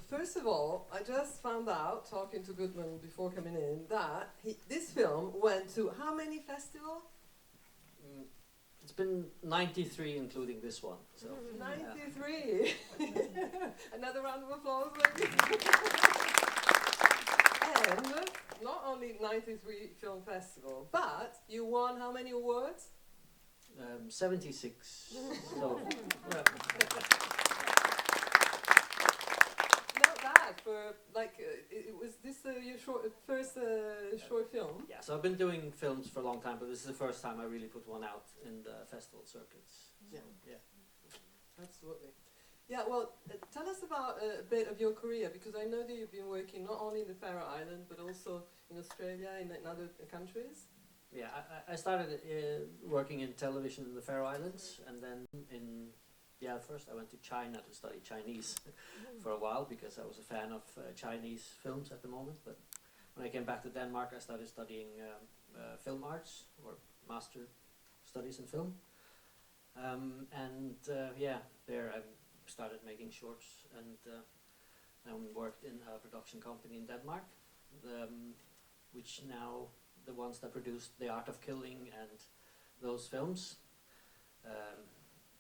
first of all, I just found out, talking to Gudmund before coming in, that this film went to how many festivals? It's been 93, including this one. So 93. Another round of applause, maybe. And not only 93 film festival, but you won how many awards? 76. So, Not bad for was this your first short film? yeah, so I've been doing films for a long time, but this is the first time I really put one out in the festival circuits. So, yeah. Absolutely. Yeah, well, tell us about a bit of your career, because I know that you've been working not only in the Faroe Islands, but also in Australia and in other countries. Yeah, I started working in television in the Faroe Islands, and then first I went to China to study Chinese for a while, because I was a fan of Chinese films at the moment. But when I came back to Denmark, I started studying film arts, or master studies in film. There I started making shorts, and then worked in a production company in Denmark, which now the ones that produced The Art of Killing and those films.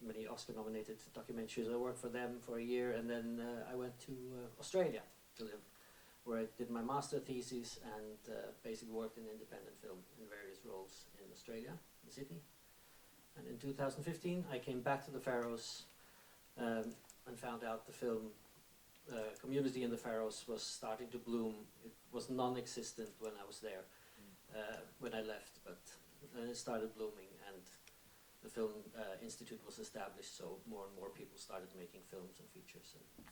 Many Oscar-nominated documentaries. I worked for them for a year, and then I went to Australia to live, where I did my master thesis and basically worked in independent film in various roles in Australia, in Sydney. And in 2015, I came back to the Faroes and found out the film community in the Faroes was starting to bloom. It was non-existent when I was there, when I left, but then it started blooming, and the Film Institute was established, so more and more people started making films and features. And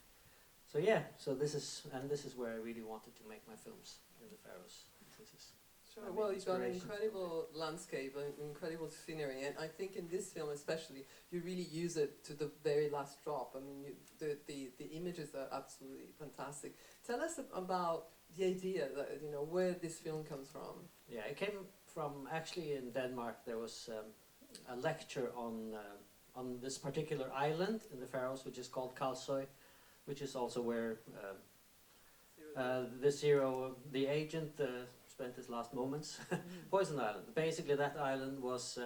so this is where I really wanted to make my films, in the Faroes. This is Sure. Well, you've got an incredible landscape, an incredible scenery, and I think in this film especially, you really use it to the very last drop. I mean, the images are absolutely fantastic. Tell us about the idea that, where this film comes from. Yeah, it came from, actually in Denmark there was a lecture on this particular island in the Faroes, which is called Karlsøy, which is also where the agent spent his last moments. Poison Island. Basically, that island was.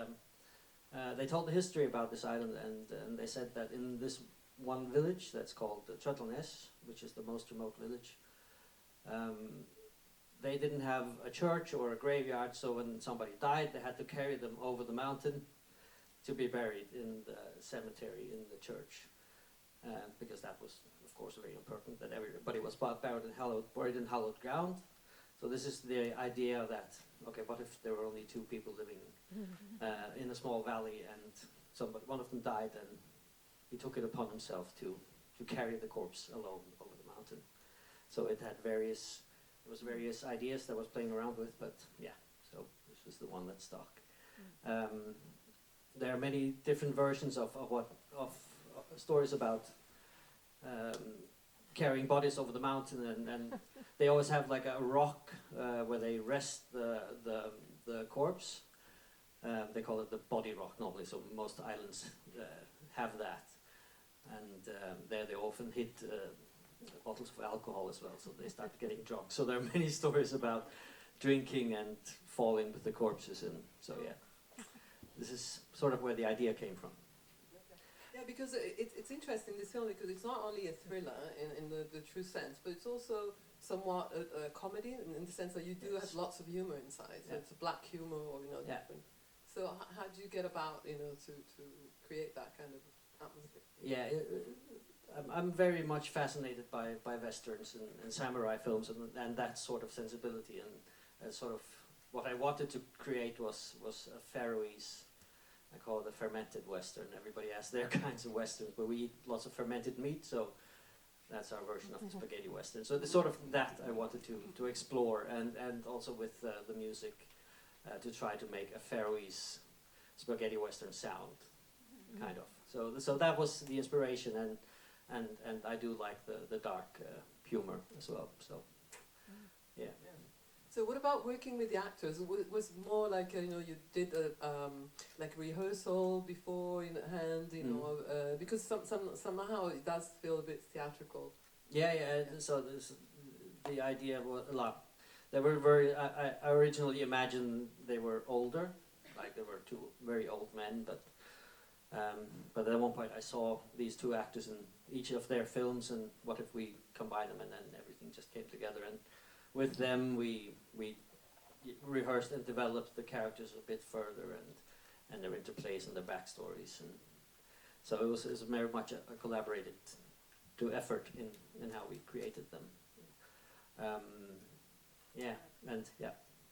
They told the history about this island, and they said that in this one village that's called Trøtlanes, which is the most remote village, they didn't have a church or a graveyard, so when somebody died, they had to carry them over the mountain to be buried in the cemetery in the church, because that was, of course, very important that everybody was buried in hallowed ground. So this is the idea that, okay, what if there were only two people living in a small valley, and one of them died, and he took it upon himself to carry the corpse alone over the mountain. So it had various ideas that I was playing around with, but yeah, so this was the one that stuck. There are many different versions of stories about carrying bodies over the mountain, and they always have like a rock where they rest the corpse. They call it the body rock normally, so most islands have that, and there they often hit bottles of alcohol as well, so they start getting drunk. So there are many stories about drinking and falling with the corpses, and so yeah, this is sort of where the idea came from. Yeah, because it's interesting, this film, because it's not only a thriller in the true sense, but it's also somewhat a comedy in the sense that you do have lots of humor inside. So it's a black humor, or different. So how do you get about to create that kind of atmosphere? Yeah, I'm very much fascinated by westerns and samurai films and that sort of sensibility, and sort of what I wanted to create was a Faroese. I call it a fermented western. Everybody has their kinds of westerns, but we eat lots of fermented meat, so that's our version of the spaghetti western. So the sort of that I wanted to explore, and also with the music to try to make a Faroese spaghetti western sound, kind of. So that was the inspiration, and I do like the dark humor as well. So yeah. So what about working with the actors? Was more like you did a like rehearsal before in hand, because somehow it does feel a bit theatrical Yeah, yeah. So the idea was a lot. They were very. I originally imagined they were older, like they were two very old men. But at one point I saw these two actors in each of their films, and what if we combine them, and then everything just came together. And with them we rehearsed and developed the characters a bit further, and their interplays and their backstories, and so it was very much a collaborated effort in how we created them. Yeah, and yeah.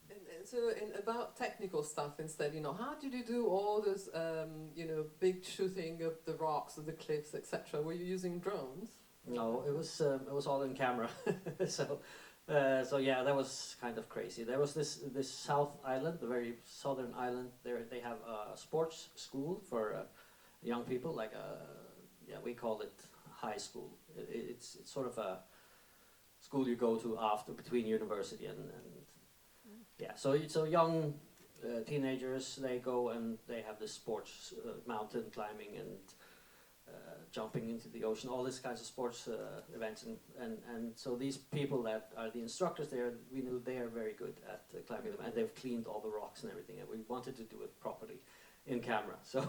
And so, about technical stuff instead, how did you do all this, big shooting of the rocks, of the cliffs, etc.? Were you using drones? No, it was all in camera. So yeah, that was kind of crazy. There was this South Island, the very southern island. There they have a sports school for young people, like we call it high school. It's sort of a school you go to after between university and yeah. So young teenagers, they go and they have this sports, mountain climbing and jumping into the ocean, all these kinds of sports events, and so these people that are the instructors there, we knew they are very good at climbing them, and they've cleaned all the rocks and everything, and we wanted to do it properly in camera. So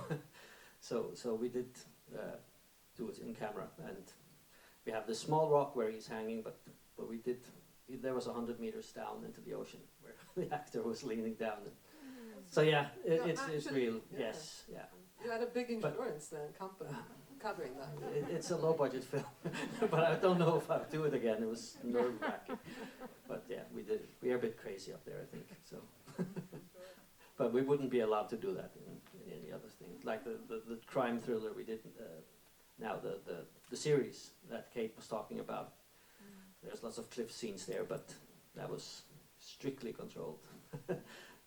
we did do it in camera, and we have this small rock where he's hanging, but we did. There was 100 meters down into the ocean where the actor was leaning down. So yeah, it's real. Yeah. Yes, yeah. You had a big insurance then, company covering that. It's a low budget film, but I don't know if I'll do it again. It was nerve wracking. But yeah, we did. We are a bit crazy up there, I think. So, but we wouldn't be allowed to do that in any other thing. Like the crime thriller we did. Now the series that Kate was talking about. There's lots of cliff scenes there, but that was strictly controlled.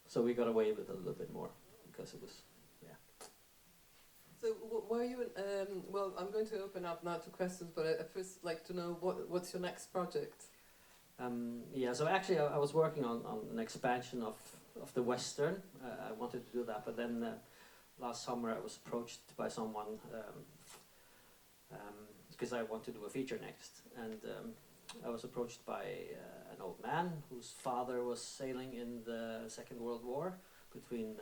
So we got away with it a little bit more because it was, yeah. So were you? Well, I'm going to open up now to questions, but I first like to know what's your next project. Yeah. So actually, I was working on an expansion of the Western. I wanted to do that, but then last summer I was approached by someone because I want to do a feature next, and I was approached by an old man whose father was sailing in the Second World War between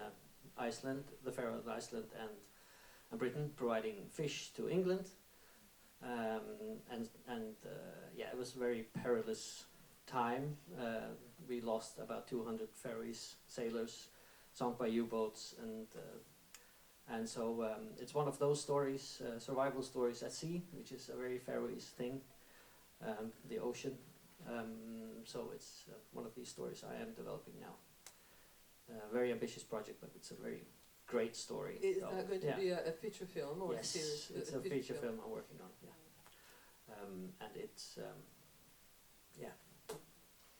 Iceland, the Faroe Islands, and Britain, providing fish to England. Yeah, it was a very perilous time. We lost about 200 ferries, sailors, sunk by U-boats, and so it's one of those stories, survival stories at sea, which is a very Faroese thing. The ocean. So it's one of these stories I am developing now. Very ambitious project, but it's a very great story. Is that going to be a feature film or yes, a series? It's a feature film I'm working on. Yeah, and it's yeah.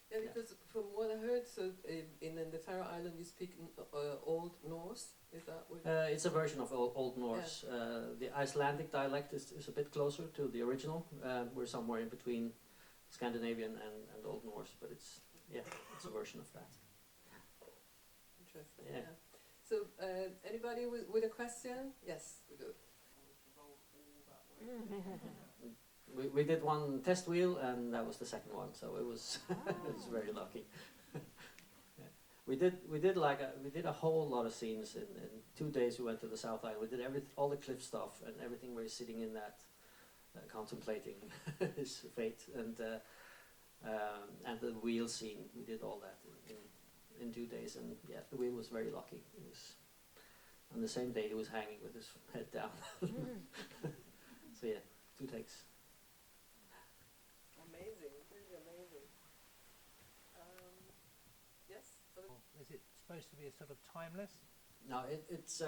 Yeah, because from what I heard, so in the Faroe Island you speak Old Norse. Is that what? It's a version of Old Norse. Yeah. The Icelandic dialect is a bit closer to the original. We're somewhere in between Scandinavian and Old Norse, but it's a version of that. Interesting. Yeah. So anybody with a question? Yes, we do. We did one test wheel, and that was the second one, so it was it was very lucky. Yeah. We did a whole lot of scenes in 2 days. We went to the South Island. We did all the cliff stuff and everything. We're sitting in that, contemplating his fate, and the wheel scene. We did all that in 2 days, and yeah, the wheel was very lucky. It was on the same day he was hanging with his head down. So yeah, 2 takes. Amazing, really amazing. Yes? Is it supposed to be a sort of timeless? No, it's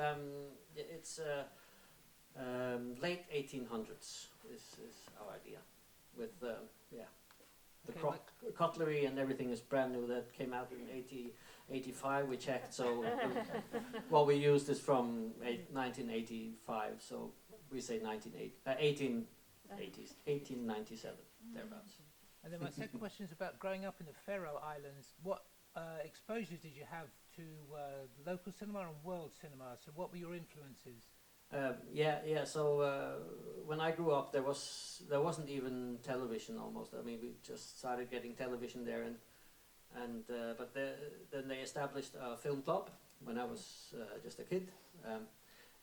late 1800s is our idea, with the cutlery and everything is brand new. That came out in 85. We checked, so what we used is from 1985. So we say 1897 thereabouts. And then my second question is about growing up in the Faroe Islands. What exposures did you have to local cinema and world cinema? So what were your influences? Yeah. So when I grew up, there wasn't even television almost. I mean, we just started getting television there, but then they established a film club when I was just a kid,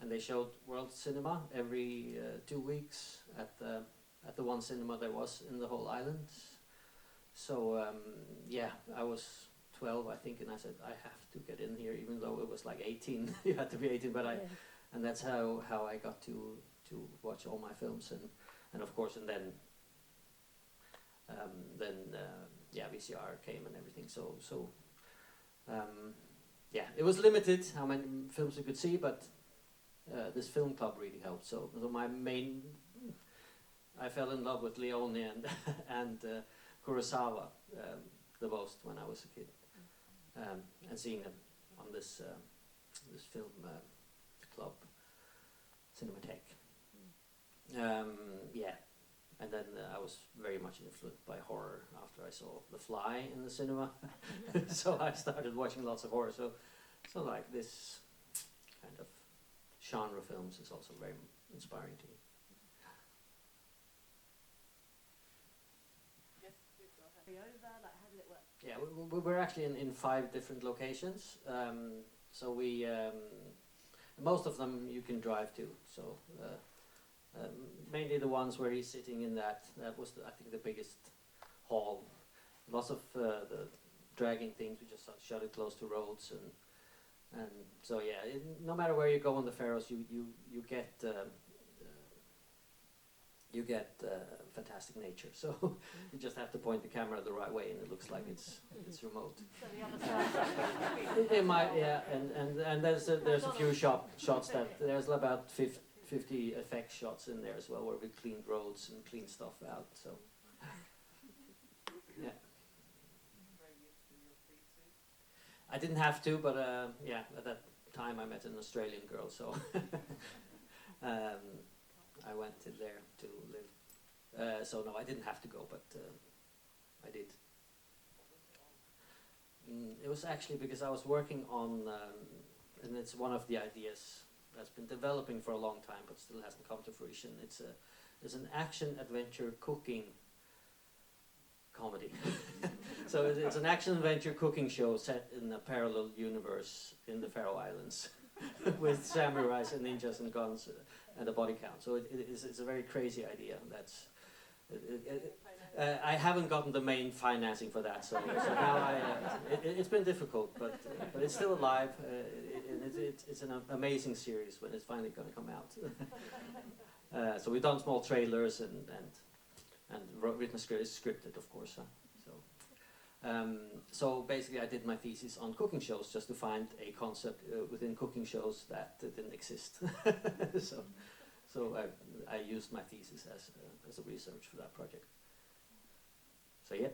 and they showed world cinema every 2 weeks at the one cinema there was in the whole island. So yeah, I was 12, I think, and I said I have to get in here, even though it was like 18. You had to be 18, but and that's how I got to watch all my films, and of course, and then yeah, VCR came and everything. So yeah, it was limited how many films you could see, but this film club really helped. So I fell in love with Leone and Kurosawa the most when I was a kid, and seeing them on this film club Cinematheque. Yeah, and then I was very much influenced by horror after I saw The Fly in the cinema. So I started watching lots of horror. So like this kind of genre films is also very inspiring to me. Over, like how did it work? Yeah, we were actually in 5 different locations. So we most of them you can drive to. So mainly the ones where he's sitting in that was I think the biggest hall. Lots of the dragging things. We just shut it close to roads and so yeah. No matter where you go on the Faroes, you get fantastic nature. So you just have to point the camera the right way, and it looks like it's remote. So the other side. It might, yeah, and there's a few shots that there's about 50 effect shots in there as well, where we cleaned roads and cleaned stuff out. So yeah, I didn't have to, but yeah, at that time I met an Australian girl, so I went in there to live. So no, I didn't have to go, but I did. It was actually because I was working on, and it's one of the ideas that's been developing for a long time, but still hasn't come to fruition. It's an action adventure cooking comedy. So it's an action adventure cooking show set in a parallel universe in the Faroe Islands, with samurais and ninjas and guns and a body count. So it's a very crazy idea. I haven't gotten the main financing for that, so now it's been difficult, but it's still alive. It's an amazing series when it's finally going to come out. So we've done small trailers and written scripted, of course. So basically, I did my thesis on cooking shows just to find a concept within cooking shows that didn't exist. So I used my thesis as a research for that project. So yeah.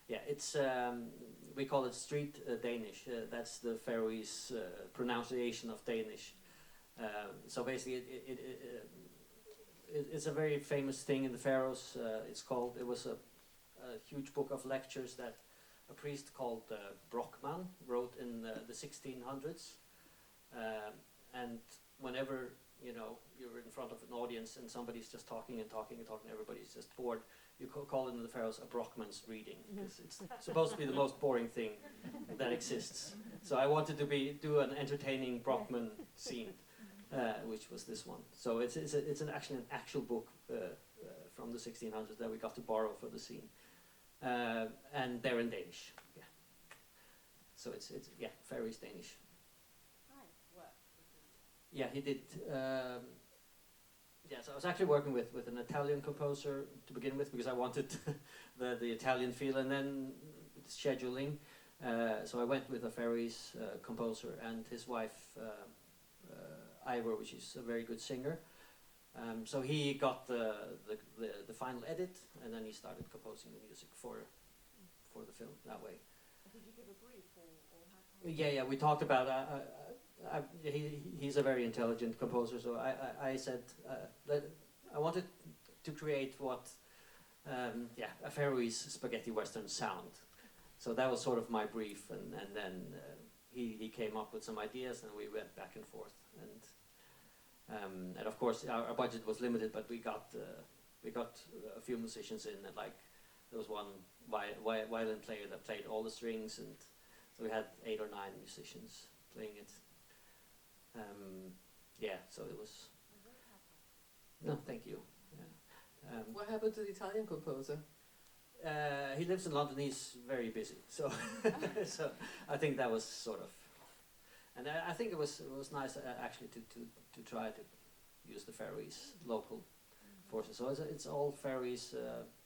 Yeah, it's we call it street Danish. That's the Faroese pronunciation of Danish. So basically, it's a very famous thing in the Faroes. It was a huge book of lectures that a priest called Brockman wrote in the 1600s. And whenever you're in front of an audience and somebody's just talking and talking and talking, everybody's just bored, you call it in the Faroes a Brockman's reading, because it's supposed to be the most boring thing that exists. So I wanted to do an entertaining Brockman scene, which was this one. So it's an actual book from the 1600s that we got to borrow for the scene, and they're in Danish. Yeah. So it's Faroese Danish. Yeah, he did. Yes, I was actually working with an Italian composer to begin with, because I wanted the Italian feel, and then scheduling. So I went with a Faroese composer and his wife, Ivor, which is a very good singer. So he got the final edit, and then he started composing the music for the film that way. Did you give a brief or how? Yeah, we talked about. He's a very intelligent composer, so I said that I wanted to create what a Faroese spaghetti western sound. So that was sort of my brief, and then he came up with some ideas, and we went back and forth. And of course, our budget was limited, but we got a few musicians in, and like there was one violin player that played all the strings, and so we had 8 or 9 musicians playing it. Yeah, so it was. No, thank you. Yeah. What happened to the Italian composer? He lives in London. He's very busy, so so I think that was sort of, and I think it was nice actually to try to use the Faroese local forces. So it's all Faroese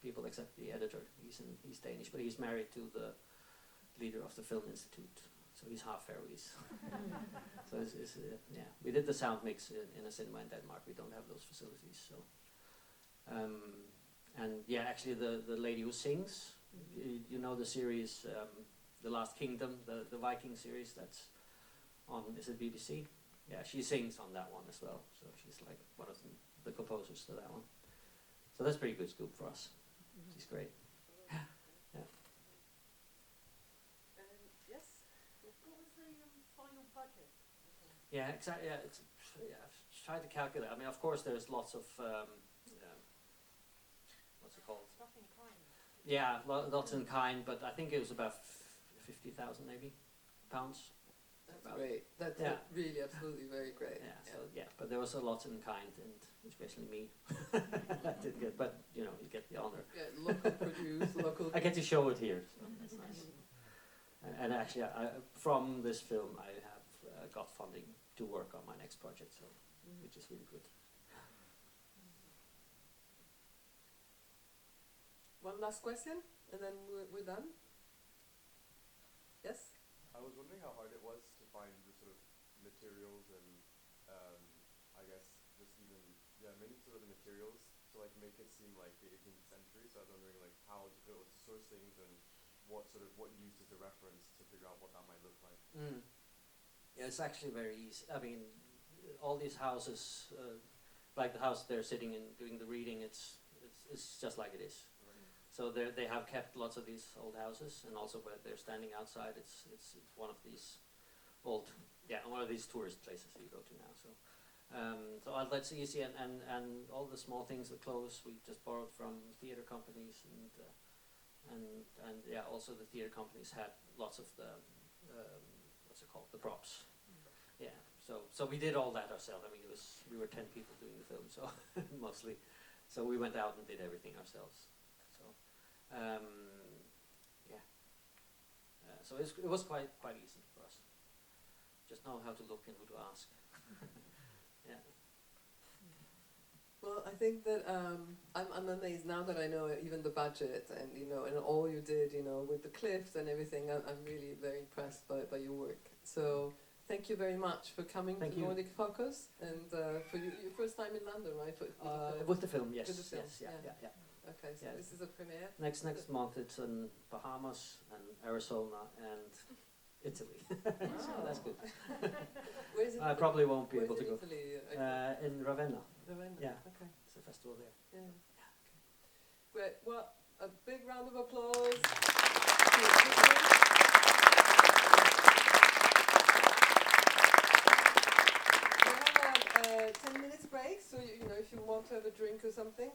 people except the editor. He's Danish, but he's married to the leader of the Film Institute, so he's half Faroese. So it's yeah, we did the sound mix in a cinema in Denmark. We don't have those facilities, so. And yeah, actually the lady who sings, you know the series, The Last Kingdom, the Viking series that's on, is it BBC? Yeah, she sings on that one as well, so she's like one of the composers to that one. So that's pretty good scoop for us. She's great. Yeah. Yes. What was the final budget? Yeah, exactly. Yeah, I've tried to calculate. I mean, of course, there's lots of what's it called? Stuff in kind. Yeah, lots in kind, but I think it was about 50,000 maybe pounds. That's About- great. That's Yeah. really absolutely very great. Yeah, so yeah, but there was a lot in kind, and especially me. I did get, but you know, you get the honor. Yeah, local produce, local. I get to show it here, so that's nice. And actually, from this film, I have got funding to work on my next project, so which is really good. One last question, and then we're done. Yes. I was wondering how hard it was to find the sort of materials and I guess just even many sort of the materials to like make it seem like the 18th century. So I was wondering like how difficult it was to source things and what you used as a reference to figure out what that might look like. Yeah, it's actually very easy. I mean, all these houses, like the house they're sitting in doing the reading, it's just like it is. So they have kept lots of these old houses, and also where they're standing outside, it's one of these one of these tourist places that you go to now. So that's easy, and all the small things, the clothes we just borrowed from theater companies, and yeah, also the theater companies had lots of the what's it called, the props. Yeah, so we did all that ourselves. I mean, we were 10 people doing the film, so mostly, so we went out and did everything ourselves. Yeah. So it was quite easy for us. Just know how to look and who to ask. Yeah. Well, I think that I'm amazed now that I know even the budget and and all you did with the cliffs and everything. I'm really very impressed by your work. So thank you very much for coming Thank to you. Nordic Focus and for your first time in London, right? With the film, yes. With the film, yes, yeah. Okay, so Yeah. this is a premiere. Next month it's in Bahamas and Arizona and Italy. So that's good. Where is it? I probably won't be Where's able to in go. Italy? In Ravenna. Ravenna. Yeah. Okay. It's a festival there. Yeah. Great. Well, a big round of applause. We have a 10 minutes break, so if you want to have a drink or something.